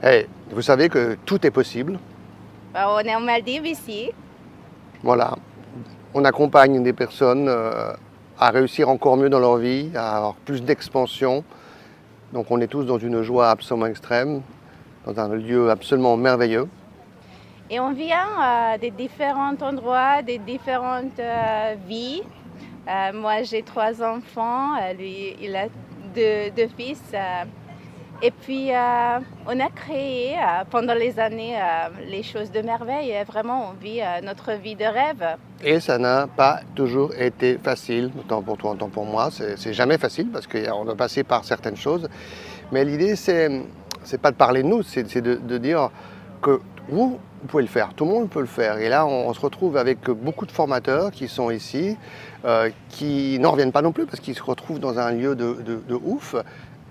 Et vous savez que tout est possible. On est en Maldives ici. Voilà. On accompagne des personnes à réussir encore mieux dans leur vie, à avoir plus d'expansion. Donc on est tous dans une joie absolument extrême, dans un lieu absolument merveilleux. Et on vient de différents endroits, de différentes vies. Moi, j'ai 3 enfants. Lui, il a deux fils. Et puis, on a créé pendant les années les choses de merveille. Et vraiment, on vit notre vie de rêve. Et ça n'a pas toujours été facile, autant pour toi, autant pour moi. C'est jamais facile parce qu'on doit passer par certaines choses. Mais l'idée, c'est pas de parler de nous, c'est de dire que vous pouvez le faire, tout le monde peut le faire. Et là, on se retrouve avec beaucoup de formateurs qui sont ici, qui n'en reviennent pas non plus parce qu'ils se retrouvent dans un lieu de ouf.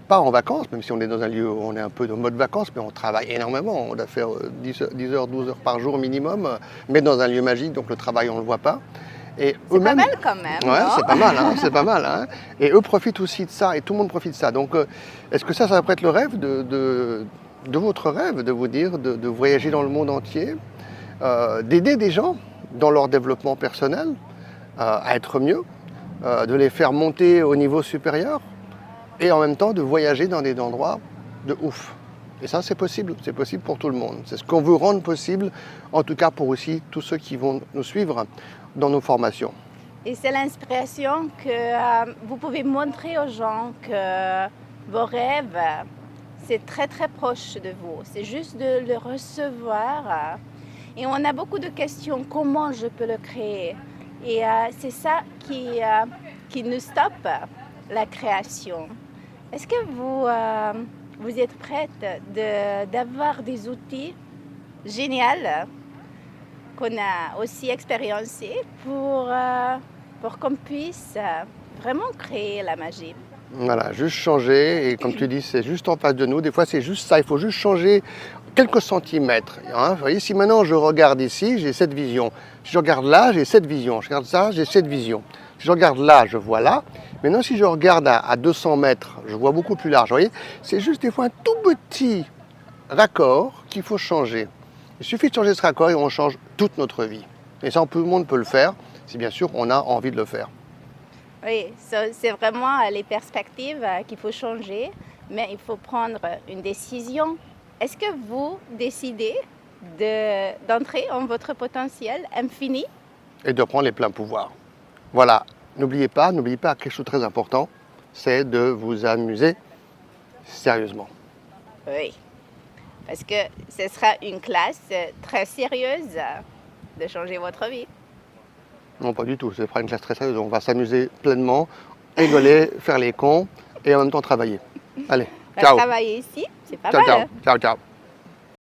Pas en vacances, même si on est dans un lieu où on est un peu en mode vacances, mais on travaille énormément. On doit faire 10 heures, 12 heures par jour minimum, mais dans un lieu magique, donc le travail, on ne le voit pas. Et C'est pas mal quand même. Ouais, non? c'est pas mal, hein, c'est pas mal. Hein. Et eux profitent aussi de ça, et tout le monde profite de ça. Donc, est-ce que ça pourrait être le rêve de votre rêve, de vous dire, de voyager dans le monde entier, d'aider des gens dans leur développement personnel, à être mieux, de les faire monter au niveau supérieur, et en même temps de voyager dans des endroits de ouf. Et ça, c'est possible pour tout le monde. C'est ce qu'on veut rendre possible, en tout cas pour aussi tous ceux qui vont nous suivre dans nos formations. Et c'est l'inspiration que vous pouvez montrer aux gens que vos rêves, c'est très très proche de vous. C'est juste de le recevoir. Et on a beaucoup de questions. Comment je peux le créer? Et c'est ça qui nous stoppe la création. Est-ce que vous êtes prête d'avoir des outils géniaux qu'on a aussi expérimentés pour qu'on puisse vraiment créer la magie? Voilà, juste changer, et comme tu dis, c'est juste en face de nous. Des fois, c'est juste ça, il faut juste changer quelques centimètres. Hein. Vous voyez, si maintenant je regarde ici, j'ai cette vision. Si je regarde là, j'ai cette vision. Je regarde ça, j'ai cette vision. Si je regarde là, je vois là. Maintenant, si je regarde à 200 mètres, je vois beaucoup plus large. Vous voyez, c'est juste des fois un tout petit raccord qu'il faut changer. Il suffit de changer ce raccord et on change toute notre vie. Et ça, tout le monde peut le faire, si bien sûr on a envie de le faire. Oui, c'est vraiment les perspectives qu'il faut changer, mais il faut prendre une décision. Est-ce que vous décidez d'entrer en votre potentiel infini? Et de prendre les pleins pouvoirs. Voilà, n'oubliez pas quelque chose de très important, c'est de vous amuser sérieusement. Oui, parce que ce sera une classe très sérieuse de changer votre vie. Non, pas du tout, ce sera une classe très sérieuse. On va s'amuser pleinement, rigoler, faire les cons et en même temps travailler. Allez, ciao. Travailler ici, c'est pas Ciao, mal. ciao, ciao, ciao.